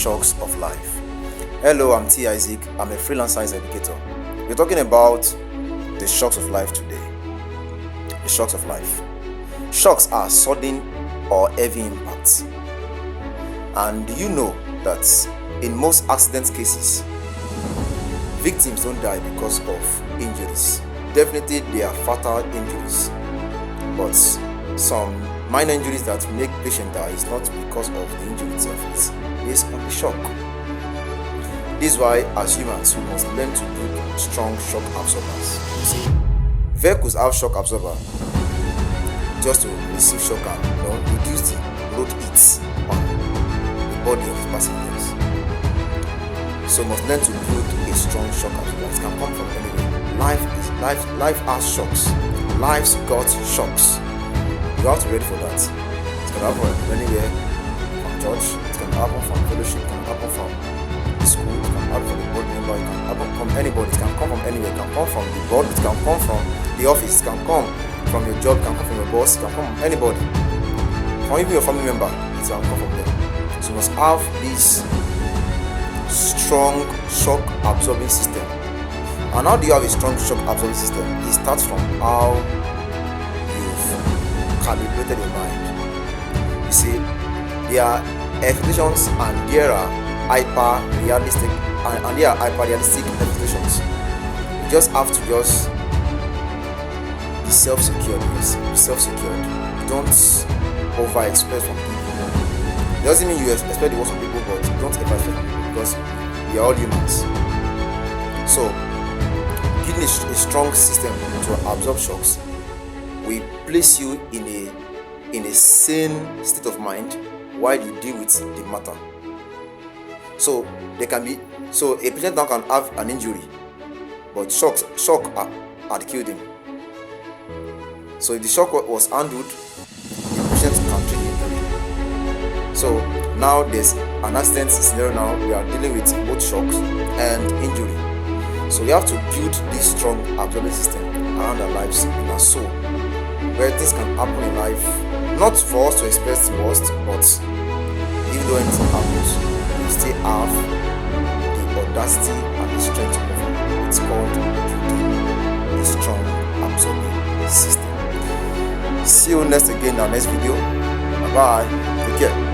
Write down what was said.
shocks of life. Hello, I'm T. Isaac. I'm a freelance science educator. We're talking about the shocks of life today. The shocks of life. Shocks are sudden or heavy impacts. And do you know that in most accident cases, victims don't die because of injuries? Definitely, they are fatal injuries. But some minor injuries that make patient die is not because of the injury itself, it's based on the shock. This is why, as humans, we must learn to build strong shock absorbers. You see, vehicles have shock absorber just to receive shock and reduce the road hits on the body of the passengers. So, we must learn to build a strong shock absorber. It can come from anywhere. Life has shocks. Life's got shocks. You have to be ready for that. It can happen from anywhere, from church, it can happen from fellowship, it can happen from school, it can happen from the board member, it can happen from anybody, it can come from anywhere, it can come from the board, it can come from the office, it can come from your job, it can come from your boss, it can come from anybody. From even your family member, it can come from them. So you must have this strong shock absorbing system. And how do you have a strong shock absorbing system? It starts from how calibrated your mind. You see, there are expectations and there are hyper-realistic expectations. You just have to be self-secured. Be self-secured. Don't over-expect from people. It doesn't mean you expect the worst from people, but don't ever expect from people because we are all humans. So, building a strong system to absorb shocks will place you in a sane state of mind while you deal with the matter. So a patient now can have an injury, but shock had killed him. So if the shock was handled, the patient can treat the injury. So now there's an accident scenario. Now we are dealing with both shocks and injury. So we have to build this strong absorbing system around our lives in our soul, where things can happen in life, not for us to expect the worst, but even though anything happens, we still have the audacity and the strength to move on. It's called building a strong absorbing system. See you next video. Bye bye. Take care.